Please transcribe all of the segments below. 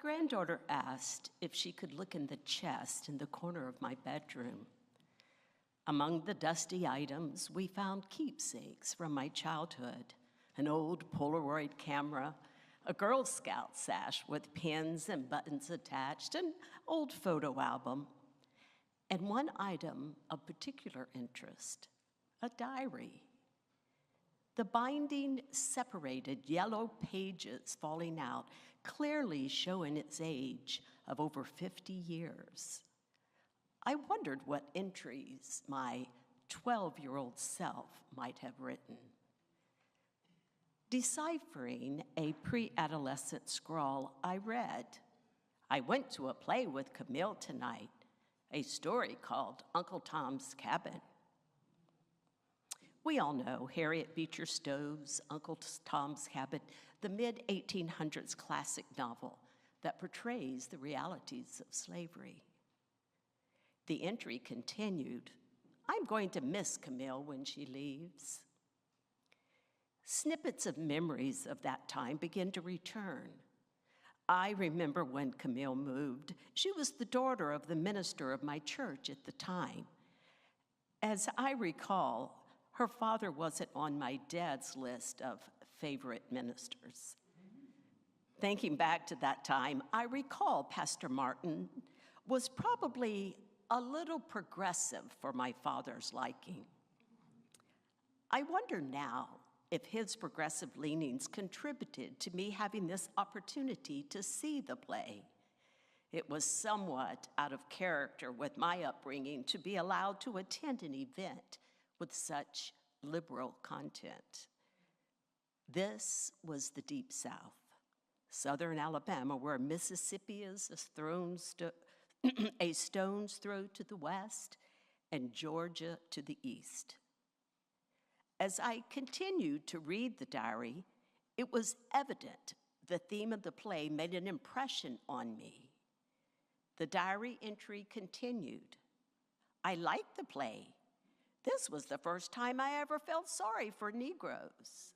granddaughter asked if she could look in the chest in the corner of my bedroom. Among the dusty items, we found keepsakes from my childhood, an old Polaroid camera, a Girl Scout sash with pins and buttons attached, an old photo album, and one item of particular interest, a diary. The binding separated, yellow pages falling out, clearly showing its age of over 50 years. I wondered what entries my 12-year-old self might have written. Deciphering a pre-adolescent scrawl, I read, "I went to a play with Camille tonight, a story called Uncle Tom's Cabin." We all know Harriet Beecher Stowe's Uncle Tom's Cabin, the mid-1800s classic novel that portrays the realities of slavery. The entry continued, "I'm going to miss Camille when she leaves." Snippets of memories of that time begin to return. I remember when Camille moved. She was the daughter of the minister of my church at the time. As I recall, her father wasn't on my dad's list of favorite ministers. Thinking back to that time, I recall Pastor Martin was probably a little progressive for my father's liking. I wonder now if his progressive leanings contributed to me having this opportunity to see the play. It was somewhat out of character with my upbringing to be allowed to attend an event with such liberal content. This was the Deep South, southern Alabama, where Mississippi is a stone's throw to the west and Georgia to the east. As I continued to read the diary, it was evident the theme of the play made an impression on me. The diary entry continued, "I liked the play. This was the first time I ever felt sorry for Negroes."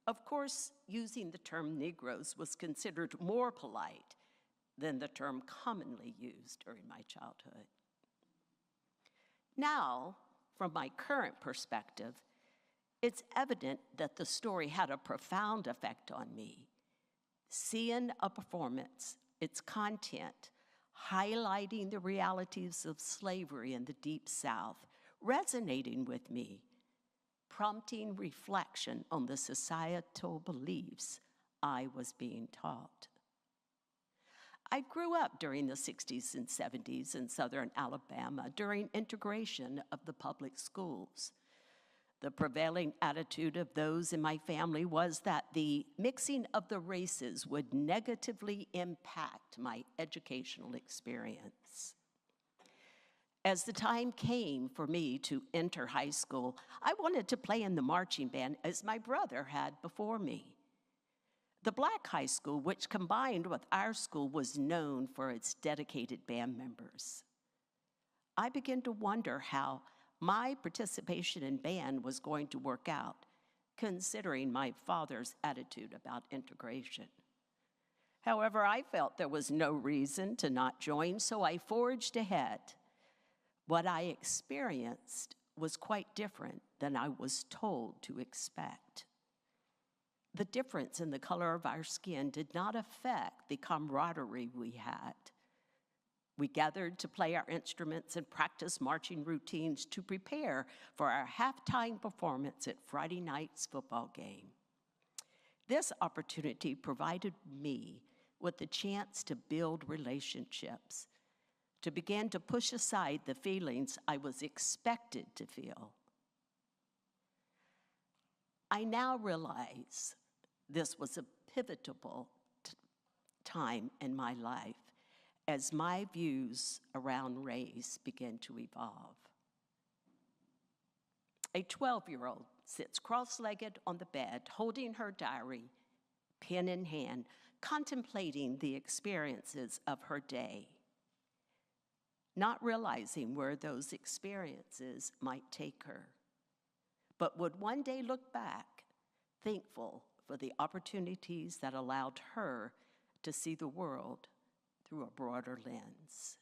Of course, using the term Negroes was considered more polite than the term commonly used during my childhood. Now, from my current perspective, it's evident that the story had a profound effect on me. Seeing a performance, its content, highlighting the realities of slavery in the Deep South, resonating with me, prompting reflection on the societal beliefs I was being taught. I grew up during the 60s and 70s in southern Alabama during integration of the public schools. The prevailing attitude of those in my family was that the mixing of the races would negatively impact my educational experience. As the time came for me to enter high school, I wanted to play in the marching band as my brother had before me. The black high school, which combined with our school, was known for its dedicated band members. I began to wonder how my participation in band was going to work out, considering my father's attitude about integration. However, I felt there was no reason to not join, so I forged ahead. What I experienced was quite different than I was told to expect. The difference in the color of our skin did not affect the camaraderie we had. We gathered to play our instruments and practice marching routines to prepare for our halftime performance at Friday night's football game. This opportunity provided me with the chance to build relationships, to begin to push aside the feelings I was expected to feel. I now realize this was a pivotal time in my life as my views around race began to evolve. A 12-year-old sits cross-legged on the bed, holding her diary, pen in hand, contemplating the experiences of her day, not realizing where those experiences might take her, but would one day look back, thankful for the opportunities that allowed her to see the world through a broader lens.